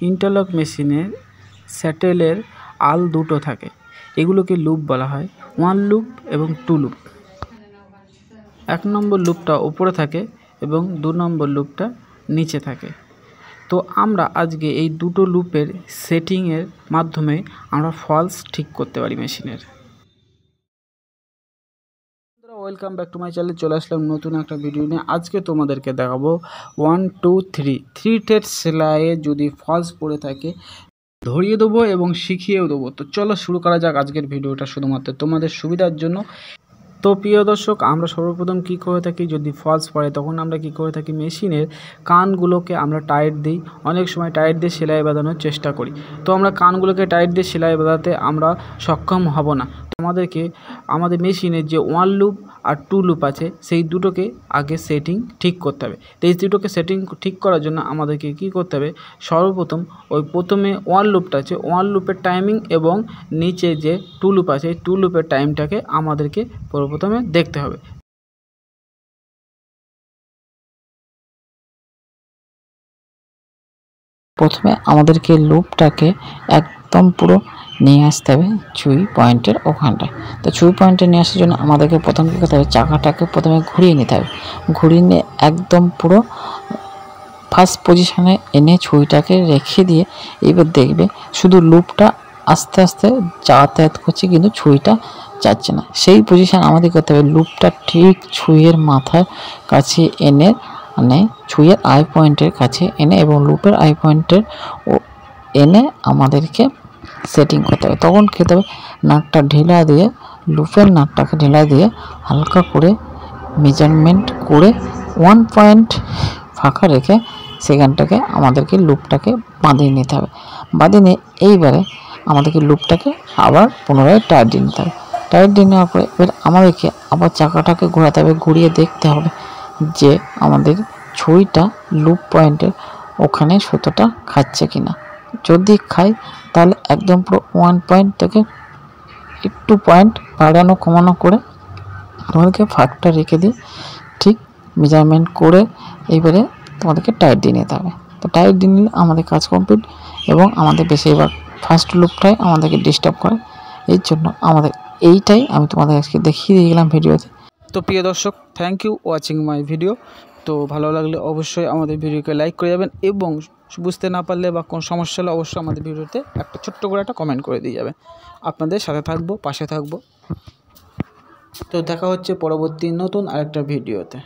Interlock মেশিনের স্যাটেলের আল দুটো থাকে, এগুলোকে লুপ বলা হয়, 1 লুপ এবং 2 লুপ। 1 নম্বর লুপটা উপরে থাকে এবং 2 নম্বর লুপটা নিচে থাকে। তো আমরা আজকে এই দুটো লুপের সেটিংয়ের মাধ্যমে আমরা ফলস ঠিক করতে পারি মেশিনের। Welcome back to my channel. চলে আসলাম নতুন একটা ভিডিও নিয়ে। আজকে তোমাদেরকে দেখাবো 1 2 3 টেট সেলাইয়ে যদি ফলস পড়ে থাকে ধরিয়ে দেবো এবং শিখিয়েও দেবো। তো চলো শুরু করা যাক আজকের ভিডিওটা শুধুমাত্র তোমাদের সুবিধার জন্য। তো প্রিয় দর্শক, আমরা সর্বপ্রথম কী করে থাকি, যদি ফলস পড়ে তখন আমরা কী করে থাকি, মেশিনের কানগুলোকে আমরা টাইট দিই। অনেক সময় টাইট দিয়ে সেলাই বাঁধানোর চেষ্টা করি। তো আমরা কানগুলোকে টাইট দিয়ে সেলাই বাঁধাতে আমরা সক্ষম হব না। আমাদেরকে আমাদের মেশিনের যে 1 লুপ আর 2 লুপ আছে সেই দুটোকে আগে সেটিং ঠিক করতে হবে। তো এই দুটোকে সেটিং ঠিক করার জন্য আমাদেরকে কী করতে হবে, সর্বপ্রথম ওই প্রথমে 1 লুপটা আছে, 1 লুপের টাইমিং এবং নিচে যে 2 লুপ আছে এই 2 লুপের টাইমটাকে আমাদেরকে প্রথমে দেখতে হবে। প্রথমে আমাদেরকে লুপটাকে একদম পুরো নিয়ে আসতে হবে চুই পয়েন্টের ওখানটায়। তো চুই পয়েন্টে নিয়ে আসার জন্য আমাদেরকে প্রথম কী করতে হবে, চাকাটাকে প্রথমে ঘুরিয়ে নিতে হবে। ঘুরিয়ে নিয়ে একদম পুরো ফার্স্ট পজিশনে এনে ছুরিটাকে রেখে দিয়ে এবার দেখবে শুধু লুপটা আস্তে আস্তে যাতায়াত করছে, কিন্তু ছুরিটা যাচ্ছে না। সেই পজিশন আমাদের করতে হবে, লুপটা ঠিক ছুঁয়ের মাথার কাছে এনে, মানে ছুঁয়ের আই পয়েন্টের কাছে এনে এবং লুপের আই পয়েন্টের এনে আমাদেরকে সেটিং করতে হবে। তখন খেতে হবে নাটটা ঢিলা দিয়ে, লুপের নাটটাকে ঢিলা দিয়ে হালকা করে মেজারমেন্ট করে 1 পয়েন্ট ফাঁকা রেখে সেখানটাকে আমাদেরকে লুপটাকে বাঁধিয়ে নিতে হবে। বাঁধিয়ে নিয়ে এইবারে আমাদেরকে লুপটাকে আবার পুনরায় টাইট দিয়ে নিতে হবে। টাইট দিয়ে নেওয়ার পরে এবার আমাদেরকে আবার চাকাটাকে ঘোরাতে হবে। ঘুরিয়ে দেখতে হবে যে আমাদের ছুরিটা লুপ পয়েন্টের ওখানে সুতোটা খাচ্ছে কিনা। যদি খায় তাহলে একদম পুরো 1 পয়েন্ট থেকে একটু পয়েন্ট বাড়ানো কমানো করে তোমাদেরকে ফাঁকটা রেখে দিয়ে ঠিক মেজারমেন্ট করে এইবারে তোমাদেরকে টাইট দিয়ে নিতে হবে। তো টাইট দিয়ে নিলে আমাদের কাজ কমপ্লিট এবং আমাদের বেশিরভাগ ফার্স্ট লুপটাই আমাদেরকে ডিস্টার্ব করে। এই জন্য আমাদের এইটাই আমি তোমাদের আজকে দেখিয়ে দিয়ে গেলাম ভিডিওতে। তো প্রিয় দর্শক, thank you watching my video. তো ভালো লাগলে অবশ্যই আমাদের ভিডিওকে লাইক করে যাবেন এবং বুঝতে না পারলে বা কোনো সমস্যা হলে অবশ্যই আমাদের ভিডিওতে একটা ছোট্ট করে একটা কমেন্ট করে দিয়ে যাবেন। আপনাদের সাথে থাকবো, পাশে থাকবো। তো দেখা হচ্ছে পরবর্তী নতুন আরেকটা ভিডিওতে।